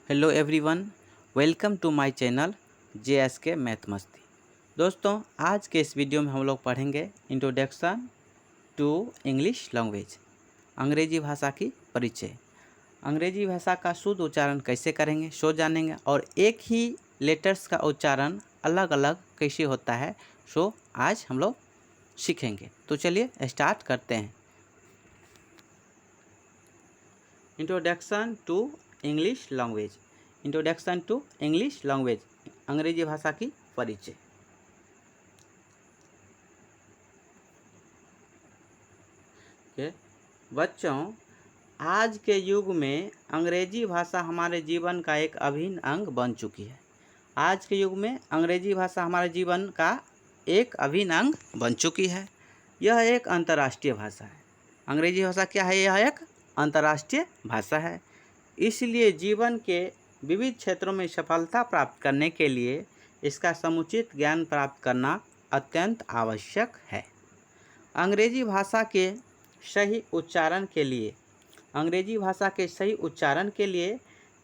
Hello everyone, welcome to my channel JSK math मस्ती। दोस्तों, आज के इस वीडियो में हम लोग पढ़ेंगे इंट्रोडक्शन टू इंग्लिश लैंग्वेज, अंग्रेजी भाषा की परिचय। अंग्रेजी भाषा का शुद्ध उच्चारण कैसे करेंगे सो जानेंगे, और एक ही लेटर्स का उच्चारण अलग अलग कैसे होता है सो आज हम लोग सीखेंगे। तो चलिए स्टार्ट करते हैं। Introduction to English language, introduction to English language, अंग्रेजी भाषा की परिचय। बच्चों, आज के युग में अंग्रेजी भाषा हमारे जीवन का एक अभिन्न अंग बन चुकी है। आज के युग में अंग्रेजी भाषा हमारे जीवन का एक अभिन्न अंग बन चुकी है। यह एक अंतर्राष्ट्रीय भाषा है। अंग्रेजी भाषा क्या है? यह एक अंतर्राष्ट्रीय भाषा है। इसलिए जीवन के विविध क्षेत्रों में सफलता प्राप्त करने के लिए इसका समुचित ज्ञान प्राप्त करना अत्यंत आवश्यक है। अंग्रेजी भाषा के सही उच्चारण के लिए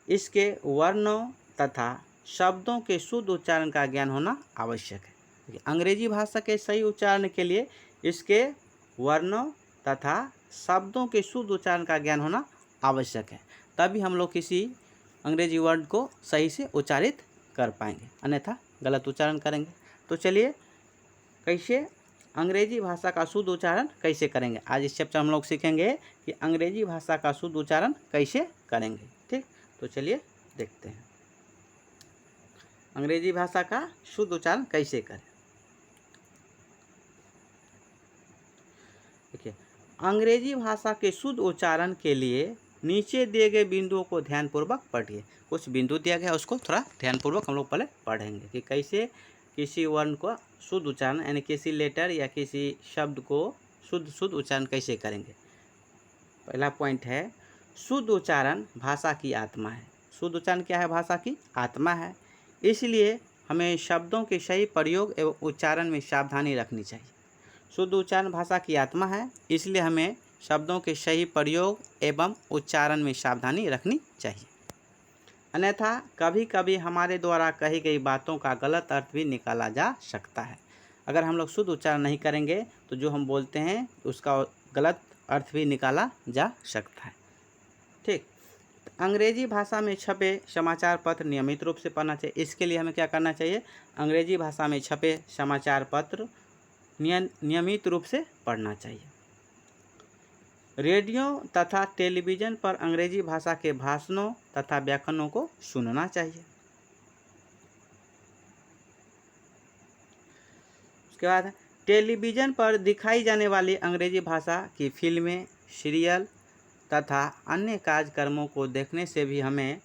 इसके वर्णों तथा शब्दों के शुद्ध उच्चारण का ज्ञान होना आवश्यक है। अंग्रेजी भाषा के सही उच्चारण के लिए इसके वर्णों तथा शब्दों के शुद्ध उच्चारण का ज्ञान होना आवश्यक है। तभी हम लोग किसी अंग्रेजी वर्ड को सही से उच्चारित कर पाएंगे, अन्यथा गलत उच्चारण करेंगे। तो चलिए कैसे अंग्रेजी भाषा का शुद्ध उच्चारण कैसे करेंगे, आज इस चैप्टर हम लोग सीखेंगे कि अंग्रेजी भाषा का शुद्ध उच्चारण कैसे करेंगे। ठीक, तो चलिए देखते हैं अंग्रेजी भाषा का शुद्ध उच्चारण कैसे करें। देखिए, अंग्रेजी भाषा के शुद्ध उच्चारण के लिए नीचे दिए गए बिंदुओं को ध्यानपूर्वक पढ़िए। कुछ बिंदु दिया गया है, उसको थोड़ा ध्यानपूर्वक हम लोग पहले पढ़ेंगे कि कैसे किसी वर्ण को शुद्ध उच्चारण, यानी किसी लेटर या किसी शब्द को शुद्ध उच्चारण कैसे करेंगे। पहला पॉइंट है, शुद्ध उच्चारण भाषा की आत्मा है। शुद्ध उच्चारण क्या है? भाषा की आत्मा है। इसलिए हमें शब्दों के सही प्रयोग एवं उच्चारण में सावधानी रखनी चाहिए। शुद्ध उच्चारण भाषा की आत्मा है, इसलिए हमें शब्दों के सही प्रयोग एवं उच्चारण में सावधानी रखनी चाहिए, अन्यथा कभी कभी हमारे द्वारा कही गई बातों का गलत अर्थ भी निकाला जा सकता है। अगर हम लोग शुद्ध उच्चारण नहीं करेंगे तो जो हम बोलते हैं उसका गलत अर्थ भी निकाला जा सकता है। ठीक, अंग्रेजी भाषा में छपे समाचार पत्र नियमित रूप से पढ़ना चाहिए। इसके लिए हमें क्या करना चाहिए? अंग्रेजी भाषा में छपे समाचार पत्र नियमित रूप से पढ़ना चाहिए। रेडियो तथा टेलीविज़न पर अंग्रेजी भाषा के भाषणों तथा व्याकरणों को सुनना चाहिए। उसके बाद टेलीविज़न पर दिखाई जाने वाली अंग्रेजी भाषा की फिल्में, सीरियल तथा अन्य कार्यक्रमों को देखने से भी हमें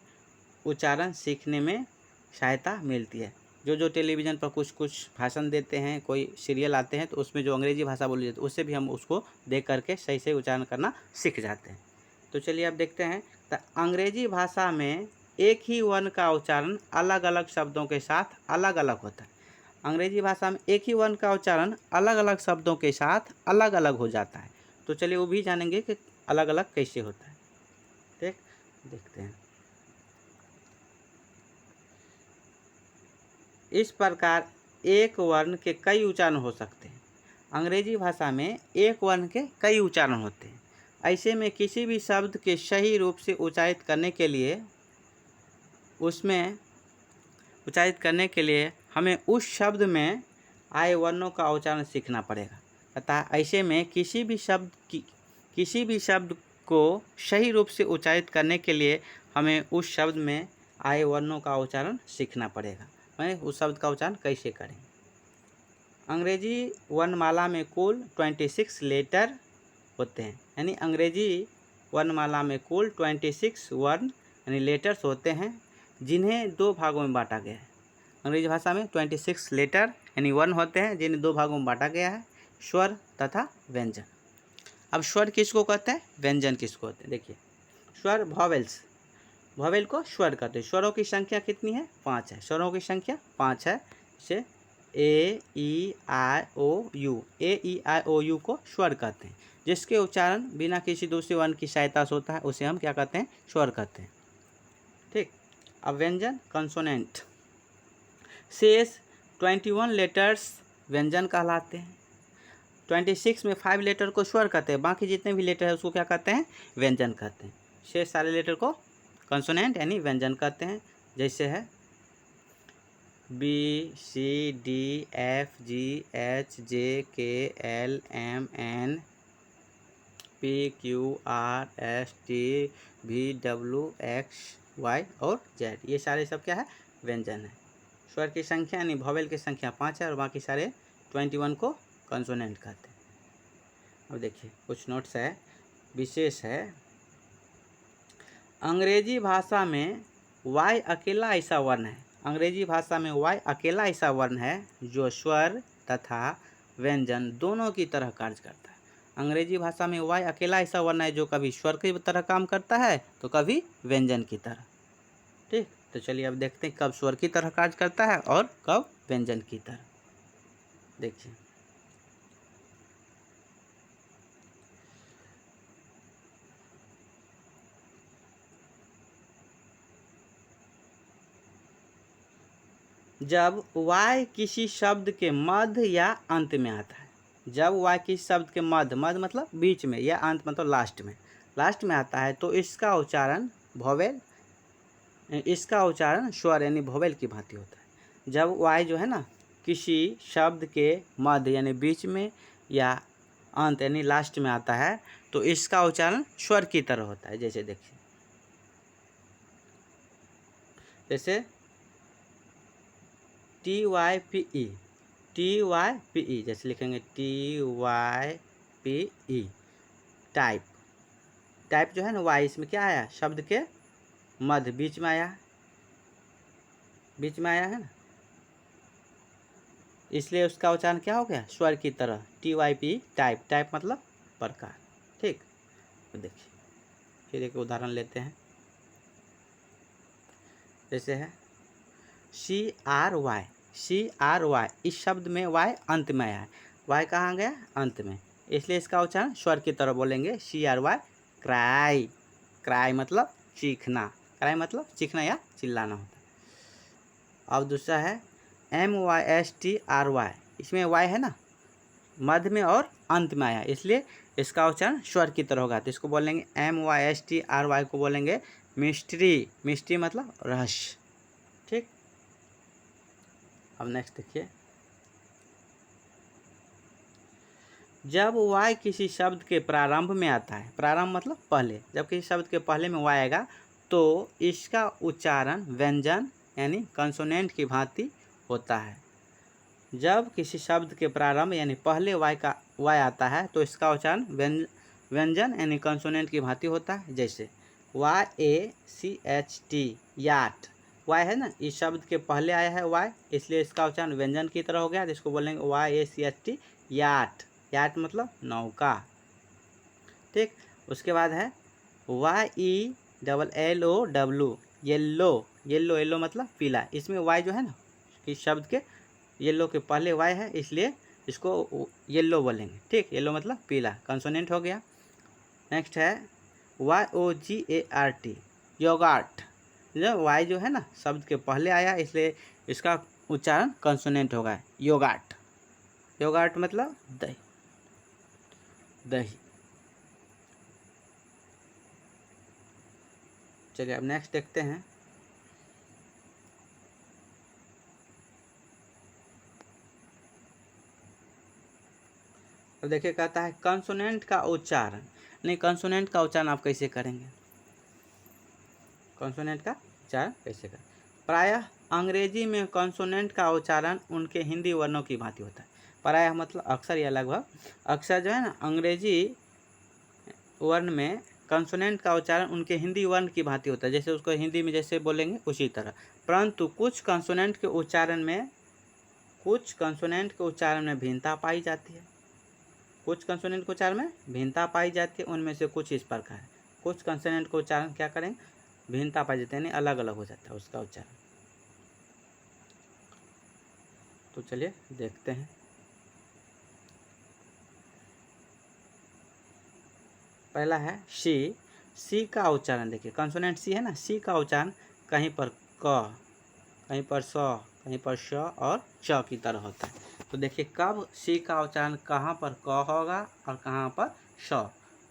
उच्चारण सीखने में सहायता मिलती है। जो टेलीविज़न पर कुछ भाषण देते हैं, कोई सीरियल आते हैं, तो उसमें जो अंग्रेजी भाषा बोली जाती है उससे भी हम उसको देख करके सही से उच्चारण करना सीख जाते हैं। तो चलिए अब देखते हैं, तो अंग्रेजी भाषा में एक ही वर्ण का उच्चारण अलग अलग शब्दों के साथ अलग अलग होता है। अंग्रेजी भाषा में एक ही वर्ण का उच्चारण अलग अलग शब्दों के साथ अलग अलग हो जाता है। तो चलिए वो भी जानेंगे कि अलग अलग कैसे होता है। ठीक, देखते हैं। इस प्रकार एक वर्ण के कई उच्चारण हो सकते हैं। अंग्रेजी भाषा में एक वर्ण के कई उच्चारण होते हैं। ऐसे में किसी भी शब्द के सही रूप से उच्चारित करने के लिए हमें उस शब्द में आए वर्णों का उच्चारण सीखना पड़ेगा। अतः ऐसे में किसी भी शब्द को सही रूप से उच्चारित करने के लिए हमें उस शब्द में आए वर्णों का उच्चारण सीखना पड़ेगा। उस शब्द का उच्चारण कैसे करें? अंग्रेजी वर्णमाला में कुल 26 लेटर होते हैं, यानी अंग्रेजी वर्णमाला में कुल 26 वर्ण यानी लेटर्स होते हैं, जिन्हें दो भागों में बांटा गया है। अंग्रेजी भाषा में 26 लेटर यानी वर्ण होते हैं, जिन्हें दो भागों में बांटा गया है, स्वर तथा व्यंजन। अब स्वर किसको कहते हैं, व्यंजन किसको कहते हैं? देखिए, स्वर भॉवेल को स्वर कहते हैं। स्वरों की संख्या कितनी है? 5 है। स्वरों की संख्या 5 है। जैसे ए ई आई ओ यू को स्वर कहते हैं। जिसके उच्चारण बिना किसी दूसरे वर्ण की सहायता से होता है उसे हम क्या कहते हैं? स्वर कहते हैं। ठीक, अब व्यंजन कंसोनेंट शेष 21 लेटर्स व्यंजन कहलाते हैं। 26 में 5 लेटर को स्वर कहते हैं, बाकी जितने भी लेटर है उसको क्या कहते हैं, व्यंजन कहते हैं। शेष सारे लेटर को कंसोनेंट यानी व्यंजन कहते हैं। जैसे है BCDFGHJKLMNPQRSTVWXYZ, और Z, ये सारे सब क्या है, व्यंजन है। स्वर की संख्या यानी वॉवेल की संख्या 5 है और बाकी सारे 21 को कंसोनेंट कहते हैं। अब देखिए कुछ नोट्स है, विशेष है। अंग्रेजी भाषा में Y अकेला ऐसा वर्ण है, अंग्रेजी भाषा में Y अकेला ऐसा वर्ण है जो स्वर तथा व्यंजन दोनों की तरह कार्य करता है। अंग्रेजी भाषा में Y अकेला ऐसा वर्ण है जो कभी स्वर की तरह काम करता है तो कभी व्यंजन की तरह। ठीक, तो चलिए अब देखते हैं कब स्वर की तरह कार्य करता है और कब व्यंजन की तरह। देखिए जब Y किसी शब्द के मध्य या अंत में आता है, जब Y किसी शब्द के मध्य मतलब बीच में, या अंत मतलब लास्ट में आता है तो इसका उच्चारण वॉवेल, इसका उच्चारण स्वर यानी वॉवेल की भांति होता है। जब Y जो है ना किसी शब्द के मध्य यानी बीच में या अंत यानी लास्ट में आता है तो इसका उच्चारण स्वर की तरह होता है। जैसे देखिए, जैसे TYPE, जैसे लिखेंगे TYPE, टाइप जो है ना Y, इसमें क्या आया, शब्द के मध्य बीच में आया है ना, इसलिए उसका उच्चारण क्या हो गया, स्वर की तरह, TYPE, टाइप मतलब प्रकार। ठीक, तो देखिए फिर एक उदाहरण लेते हैं। जैसे है CRY, इस शब्द में Y अंत में आया है, Y कहाँ गया, अंत में, इसलिए इसका उच्चारण स्वर की तरह बोलेंगे CRY, क्राई मतलब चीखना, चीखना या चिल्लाना होता है। अब दूसरा है MYSTRY, इसमें Y है ना मध्य में और अंत में आया, इसलिए इसका उच्चारण स्वर की तरह होगा, तो इसको बोलेंगे MYSTRY को बोलेंगे मिस्ट्री मतलब रहस्य। ठीक, अब नेक्स्ट देखिए, जब Y किसी शब्द के प्रारंभ में आता है, प्रारंभ मतलब पहले, जब किसी शब्द के पहले में Y आएगा तो इसका उच्चारण व्यंजन यानी कंसोनेंट की भांति होता है। जब किसी शब्द के प्रारंभ यानी पहले Y आता है तो इसका उच्चारण व्यंजन यानी कंसोनेंट की भांति होता है। जैसे YACHT, याट, Y है ना, इस शब्द के पहले आया है Y, इसलिए इसका उच्चारण व्यंजन की तरह हो गया, जिसको बोलेंगे YACHT, याट मतलब नौका। ठीक, उसके बाद है YELLOW, येलो मतलब पीला, इसमें Y जो है ना इस शब्द के येलो के पहले Y है, इसलिए इसको येलो बोलेंगे। ठीक, येलो मतलब पीला, कंसोनेंट हो गया। नेक्स्ट है YOGART, योगार्ट, जो Y जो है ना शब्द के पहले आया इसलिए इसका उच्चारण कंसोनेंट होगा, योगार्ट मतलब दही। चलिए अब नेक्स्ट देखते हैं। अब देखिए कहता है कंसोनेंट का उच्चारण, नहीं कंसोनेंट का उच्चारण आप कैसे करेंगे, कंसोनेंट का उच्चारण कैसे करें। प्रायः अंग्रेजी में कंसोनेंट का उच्चारण उनके हिंदी वर्णों की भांति होता है। प्रायः मतलब अक्सर या लगभग, अक्सर जो है ना अंग्रेजी वर्ण में कंसोनेंट का उच्चारण उनके हिंदी वर्ण की भांति होता है, जैसे उसको हिंदी में जैसे बोलेंगे उसी तरह। परंतु कुछ कंसोनेंट के उच्चारण में भिन्नता पाई जाती है, उनमें से कुछ इस प्रकार है। कुछ कंसोनेंट का उच्चारण क्या करें, भिन्नता पाई जाती है यानी अलग अलग हो जाता है उसका उच्चारण। तो चलिए देखते हैं। पहला है सी का उच्चारण, देखिए कंसोनेंट सी है ना, सी का उच्चारण कहीं पर क, कहीं पर स, कहीं पर श और च की तरह होता है। तो देखिए कब सी का उच्चारण कहाँ पर क होगा और कहाँ पर श।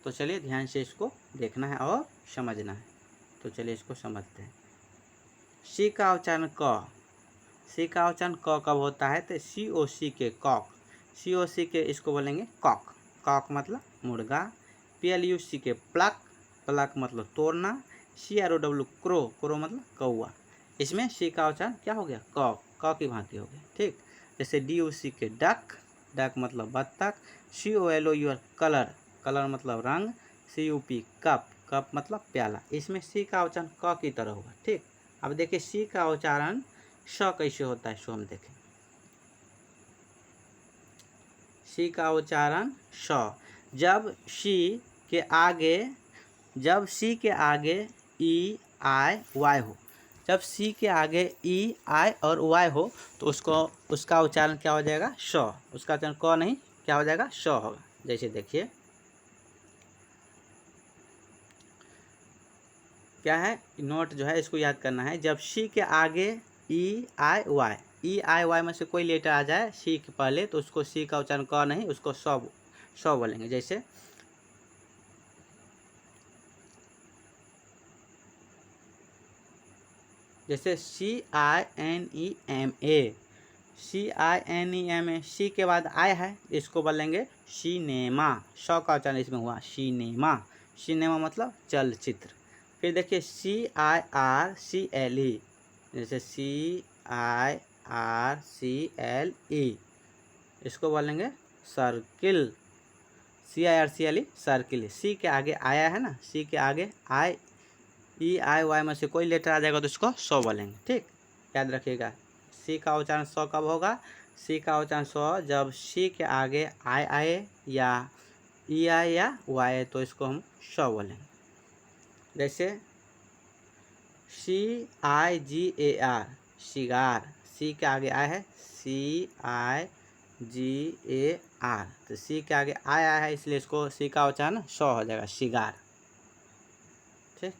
तो चलिए ध्यान से इसको देखना है और समझना है। तो चलिए इसको समझते हैं। सी का उच्चारण क, सी का उच्चारण क कब होता है? तो सी ओ सी के कॉक, सी ओ सी के इसको बोलेंगे कॉक, कॉक मतलब मुर्गा। पी एल यू सी के प्लक, प्लक मतलब तोड़ना। C R O W crow, crow मतलब कौआ। इसमें सी का उच्चारण क्या हो गया? क, क की भांति हो गया। ठीक, जैसे D you see K duck, duck मतलब बत्तख। C O L O U R colour, colour मतलब रंग। C U P cup, cup मतलब प्याला। इसमें सी का उच्चारण क की तरह होगा। ठीक, अब देखिए सी का उच्चारण श कैसे होता है, सो हम देखें। सी का उच्चारण श, जब सी के आगे, जब सी के आगे ई आई वाई हो, जब सी के आगे ई आई और वाई हो तो उसको, उसका उच्चारण क्या हो जाएगा? श। उसका उच्चारण क नहीं, क्या हो जाएगा? श होगा। जैसे देखिए क्या है, नोट जो है इसको याद करना है। जब सी के आगे ई आई वाई, ई आई वाई में से कोई लेटर आ जाए सी के पहले तो उसको सी का उच्चारण क नहीं, उसको स बोलेंगे। जैसे जैसे C I N E M A, C I N E M A, C के बाद आई है, इसको बोलेंगे सिनेमा। श का उच्चारण इसमें हुआ सिनेमा, सिनेमा मतलब चलचित्र। फिर देखिए सी आई आर सी एल ई, जैसे C I R C L E, इसको बोलेंगे circle, C I R C L E circle. C के आगे आया है ना, सी के आगे आई ई आई वाई में से कोई लेटर आ जाएगा तो इसको स बोलेंगे। ठीक, याद रखिएगा। सी का उच्चारण स कब होगा? सी का उच्चारण स जब सी के आगे आई आए या ई आई या वाई तो इसको हम स बोलेंगे। जैसे C I ji A R, cigar, सी के आगे आया है सी आई जी ए आर, तो सी के आगे आया है इसलिए इसको सी का उच्चारण स हो जाएगा, सिगार। ठीक,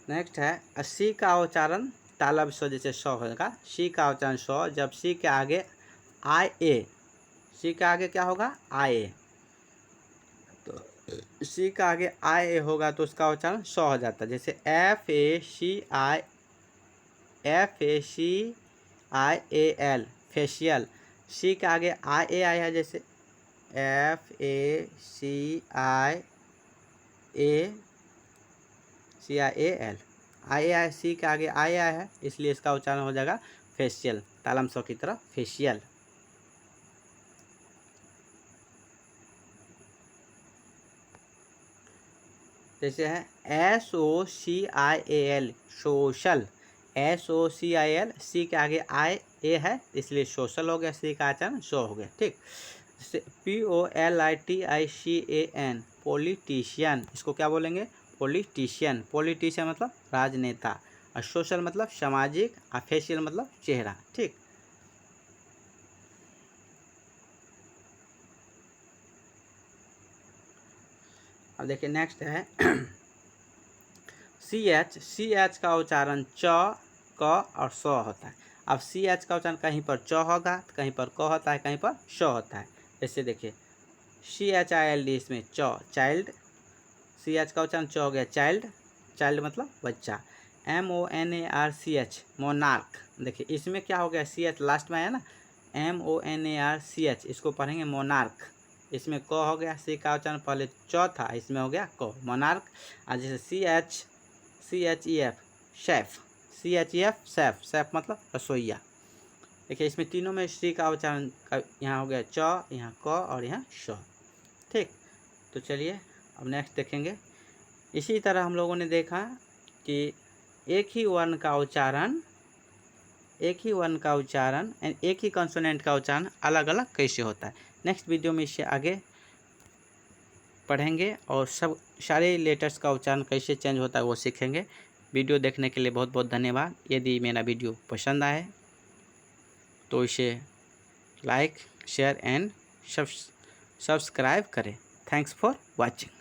नेक्स्ट है सी का उच्चारण तालब स, जैसे स होगा। सी का उच्चारण स जब सी के आगे आई ए, सी के आगे क्या होगा? आई ए, तो सी का आगे आई ए होगा तो उसका उच्चारण स हो जाता है। जैसे F A C I, F A C I A L, facial. C के आगे आई ए आया है, जैसे F A C I A C I A L, आई आई सी के आगे आई आया है इसलिए इसका उच्चारण हो जाएगा फेशियल, तालम स की तरह फेशियल। जैसे है S O C I A L, social, S O C I L, C के आगे आई ए है इसलिए सोशल हो गया, सी का उच्चारण शो हो गया। ठीक, जैसे P O L I T I C A N, politician, इसको क्या बोलेंगे? पॉलिटिशियन। पॉलिटिशियन मतलब राजनेता, और सोशल मतलब सामाजिक, और फेशियल मतलब चेहरा। ठीक, अब देखिए नेक्स्ट है सी एच, सी एच का उच्चारण च, क और स होता है। अब सी एच का उच्चारण कहीं पर च होगा, कहीं पर क होता है, कहीं पर श होता है। जैसे देखिए C H I L D, इसमें च चाइल्ड, सी एच का उच्चारण च हो गया चाइल्ड, चाइल्ड मतलब बच्चा। M O N A R C H, monarch, देखिए इसमें क्या हो गया? सी एच लास्ट में आया ना, M O N A R C H, इसको पढ़ेंगे मोनार्क। इसमें क हो गया, सी का उच्चारण पहले च था, इसमें हो गया क, मोनार्क। और जैसे C H E F, chef, C H E F chef, chef मतलब रसोईया। देखिए इसमें तीनों में सी का उच्चारण यहाँ हो गया च, यहाँ क और यहाँ श। ठीक, तो चलिए अब नेक्स्ट देखेंगे। इसी तरह हम लोगों ने देखा कि एक ही वर्ण का उच्चारण, एक ही वर्ण का उच्चारण एंड एक ही कॉन्सोनेंट का उच्चारण अलग अलग कैसे होता है। नेक्स्ट वीडियो में इससे आगे पढ़ेंगे और सब सारे लेटर्स का उच्चारण कैसे चेंज होता है वो सीखेंगे। वीडियो देखने के लिए बहुत बहुत धन्यवाद। यदि मेरा वीडियो पसंद आए तो इसे लाइक, शेयर एंड सब्सक्राइब करें। Thanks for watching.